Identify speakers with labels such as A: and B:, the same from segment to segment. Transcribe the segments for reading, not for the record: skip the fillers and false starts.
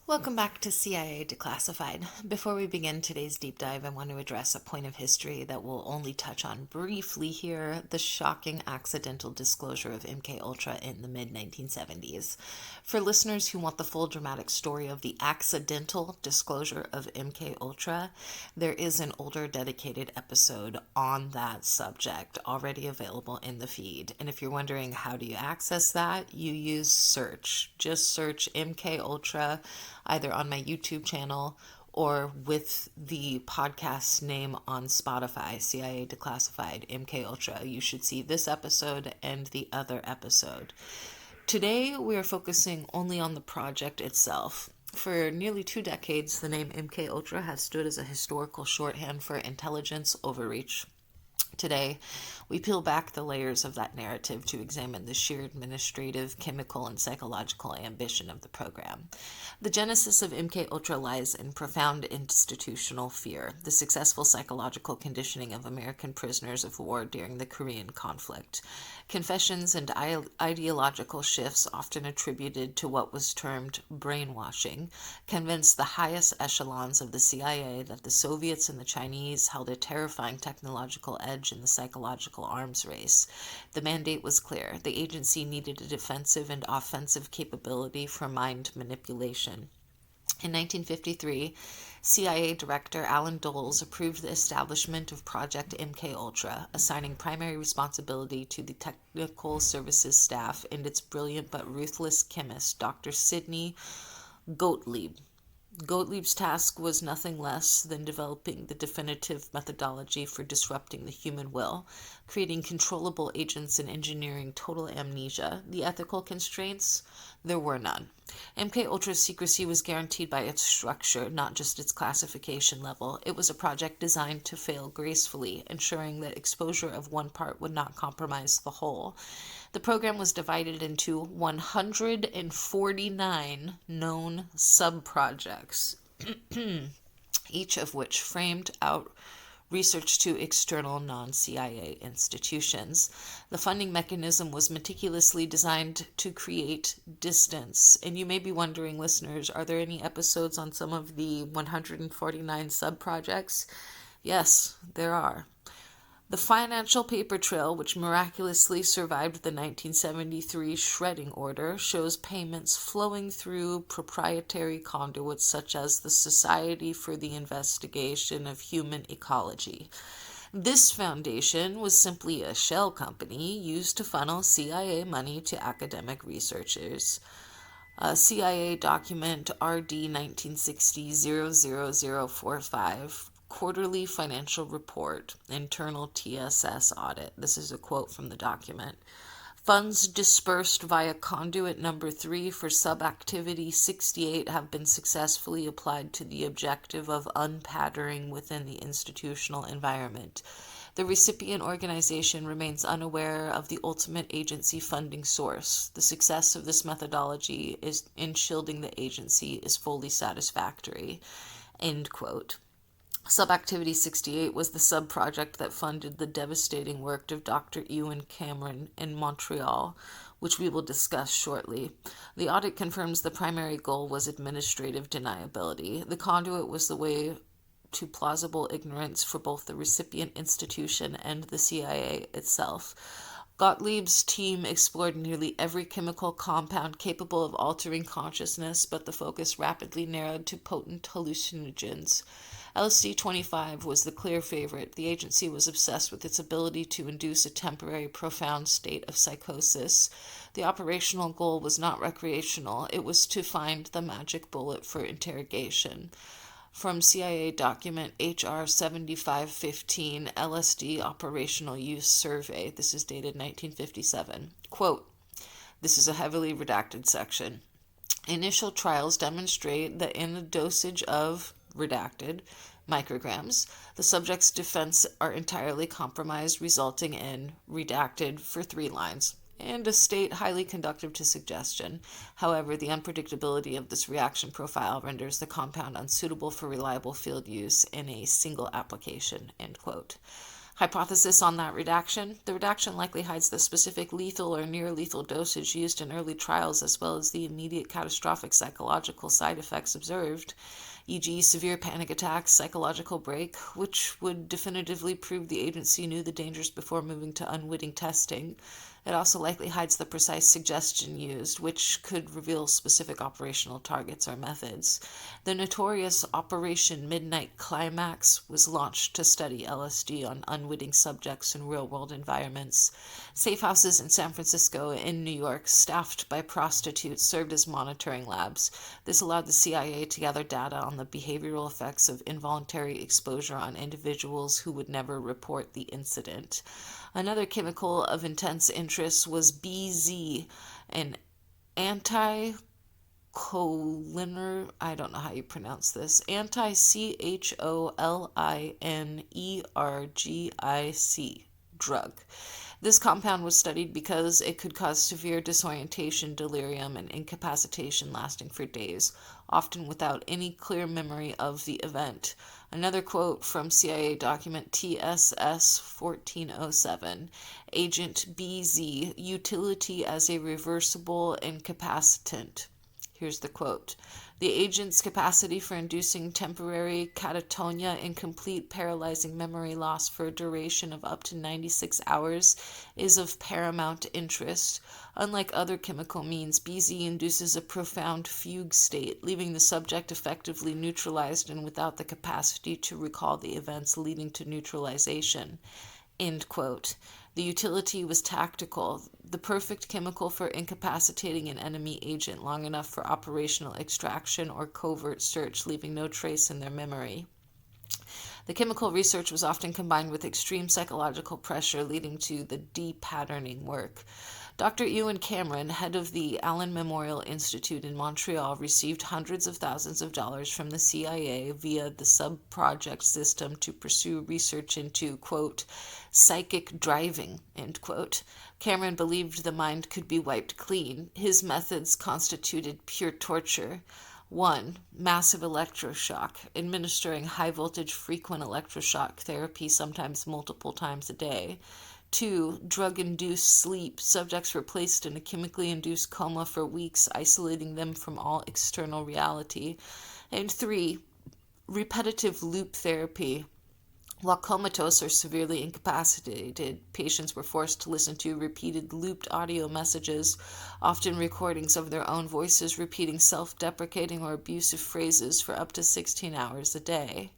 A: Welcome back to CIA Declassified. Before we begin today's deep dive, I want to address a point of history that we'll only touch on briefly here, the shocking accidental disclosure of MKUltra in the mid-1970s. For listeners who want the full dramatic story of the accidental disclosure of MKUltra, there is an older dedicated episode on that subject already available in the feed. And if you're wondering how do you access that, you use search. Just search MKUltra either on my YouTube channel or with the podcast name on Spotify, CIA Declassified, MKUltra. You should see this episode and the other episode. Today, we are focusing only on the project itself. For nearly 2 decades, the name MKUltra has stood as a historical shorthand for intelligence overreach. Today, we peel back the layers of that narrative to examine the sheer administrative, chemical, and psychological ambition of the program. The genesis of MKUltra lies in profound institutional fear, the successful psychological conditioning of American prisoners of war during the Korean conflict. Confessions and ideological shifts, often attributed to what was termed brainwashing, convinced the highest echelons of the CIA that the Soviets and the Chinese held a terrifying technological edge in the psychological arms race. The mandate was clear. The agency needed a defensive and offensive capability for mind manipulation. In 1953, CIA Director Alan Dulles approved the establishment of Project MKUltra, assigning primary responsibility to the technical services staff and its brilliant but ruthless chemist, Dr. Sidney Gottlieb. Gottlieb's task was nothing less than developing the definitive methodology for disrupting the human will, creating controllable agents and engineering total amnesia. The ethical constraints? There were none. MKUltra's secrecy was guaranteed by its structure, not just its classification level. It was a project designed to fail gracefully, ensuring that exposure of one part would not compromise the whole. The program was divided into 149 known sub-projects, each of which framed out research to external non-CIA institutions. The funding mechanism was meticulously designed to create distance. And you may be wondering, listeners, are there any episodes on some of the 149 sub-projects? Yes, there are. The financial paper trail, which miraculously survived the 1973 shredding order, shows payments flowing through proprietary conduits such as the Society for the Investigation of Human Ecology. This foundation was simply a shell company used to funnel CIA money to academic researchers. CIA document RD 1960-00045, Quarterly Financial Report, Internal TSS Audit. This is a quote from the document. Funds dispersed via conduit number 3 for subactivity 68 have been successfully applied to the objective of unpattering within the institutional environment. The recipient organization remains unaware of the ultimate agency funding source. The success of this methodology in shielding the agency is fully satisfactory. End quote. Subactivity 68 was the sub-project that funded the devastating work of Dr. Ewan Cameron in Montreal, which we will discuss shortly. The audit confirms the primary goal was administrative deniability. The conduit was the way to plausible ignorance for both the recipient institution and the CIA itself. Gottlieb's team explored nearly every chemical compound capable of altering consciousness, but the focus rapidly narrowed to potent hallucinogens. LSD-25 was the clear favorite. The agency was obsessed with its ability to induce a temporary, profound state of psychosis. The operational goal was not recreational. It was to find the magic bullet for interrogation. From CIA document HR 7515, LSD Operational Use Survey. This is dated 1957. Quote, this is a heavily redacted section. Initial trials demonstrate that in a dosage of redacted micrograms, the subject's defense are entirely compromised, resulting in redacted for 3 lines, and a state highly conducive to suggestion. However, the unpredictability of this reaction profile renders the compound unsuitable for reliable field use in a single application. End quote. Hypothesis on that redaction. The redaction likely hides the specific lethal or near-lethal dosage used in early trials, as well as the immediate catastrophic psychological side effects observed, e.g. severe panic attacks, psychological break, which would definitively prove the agency knew the dangers before moving to unwitting testing. It also likely hides the precise suggestion used, which could reveal specific operational targets or methods. The notorious Operation Midnight Climax was launched to study LSD on unwitting subjects in real-world environments. Safe houses in San Francisco and New York, staffed by prostitutes, served as monitoring labs. This allowed the CIA to gather data on the behavioral effects of involuntary exposure on individuals who would never report the incident. Another chemical of intense interest was BZ, an anticholinergic, I don't know how you pronounce this, anti-CHOLINERGIC drug. This compound was studied because it could cause severe disorientation, delirium, and incapacitation lasting for days, often without any clear memory of the event. Another quote from CIA document TSS 1407, Agent BZ, utility as a reversible incapacitant. Here's the quote. The agent's capacity for inducing temporary catatonia and complete paralyzing memory loss for a duration of up to 96 hours is of paramount interest. Unlike other chemical means, BZ induces a profound fugue state, leaving the subject effectively neutralized and without the capacity to recall the events leading to neutralization. End quote. The utility was tactical, the perfect chemical for incapacitating an enemy agent long enough for operational extraction or covert search, leaving no trace in their memory. The chemical research was often combined with extreme psychological pressure, leading to the de-patterning work. Dr. Ewan Cameron, head of the Allen Memorial Institute in Montreal, received hundreds of thousands of dollars from the CIA via the sub-project system to pursue research into, quote, psychic driving, end quote. Cameron believed the mind could be wiped clean. His methods constituted pure torture. 1. Massive electroshock, administering high-voltage frequent electroshock therapy sometimes multiple times a day. 2. Drug-induced sleep. Subjects were placed in a chemically induced coma for weeks, isolating them from all external reality. And 3. Repetitive loop therapy. While comatose or severely incapacitated, patients were forced to listen to repeated looped audio messages, often recordings of their own voices repeating self-deprecating or abusive phrases for up to 16 hours a day.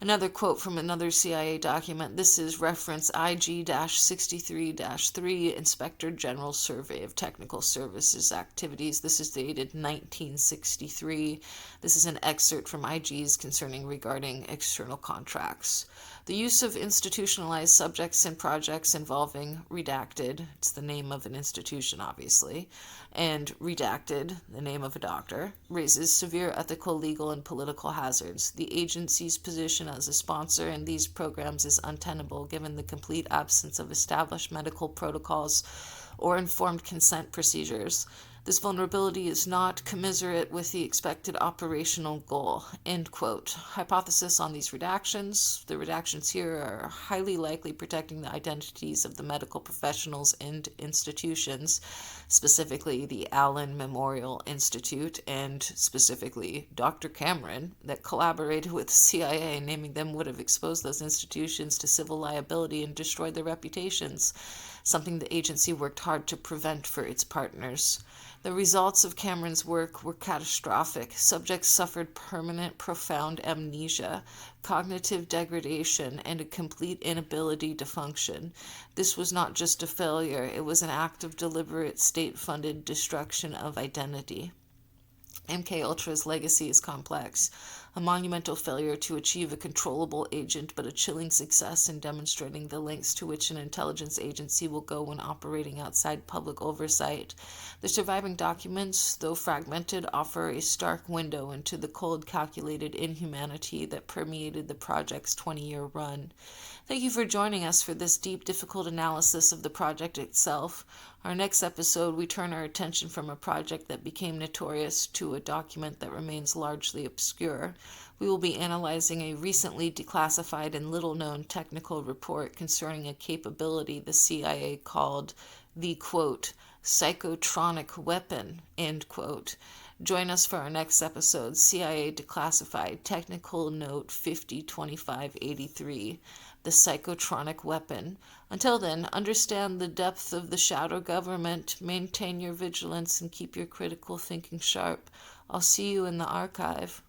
A: Another quote from another CIA document. This is reference IG-63-3, Inspector General Survey of Technical Services Activities. This is dated 1963. This is an excerpt from IG's concerning regarding external contracts. The use of institutionalized subjects in projects involving redacted, it's the name of an institution obviously, and redacted, the name of a doctor, raises severe ethical, legal, and political hazards. The agency's position as a sponsor in these programs is untenable given the complete absence of established medical protocols or informed consent procedures. This vulnerability is not commensurate with the expected operational goal. End quote. Hypothesis on these redactions. The redactions here are highly likely protecting the identities of the medical professionals and institutions, specifically the Allen Memorial Institute and specifically Dr. Cameron, that collaborated with the CIA. Naming them would have exposed those institutions to civil liability and destroyed their reputations, something the agency worked hard to prevent for its partners. The results of Cameron's work were catastrophic. Subjects suffered permanent, profound amnesia, cognitive degradation, and a complete inability to function. This was not just a failure, it was an act of deliberate state-funded destruction of identity. MKUltra's legacy is complex, a monumental failure to achieve a controllable agent, but a chilling success in demonstrating the lengths to which an intelligence agency will go when operating outside public oversight. The surviving documents, though fragmented, offer a stark window into the cold, calculated inhumanity that permeated the project's 20-year run. Thank you for joining us for this deep, difficult analysis of the project itself. Our next episode, we turn our attention from a project that became notorious to a document that remains largely obscure. We will be analyzing a recently declassified and little known technical report concerning a capability the CIA called the quote, psychotronic weapon, end quote. Join us for our next episode, CIA Declassified, Technical Note 502583, the psychotronic weapon. Until then, understand the depth of the shadow government, maintain your vigilance, and keep your critical thinking sharp. I'll see you in the archive.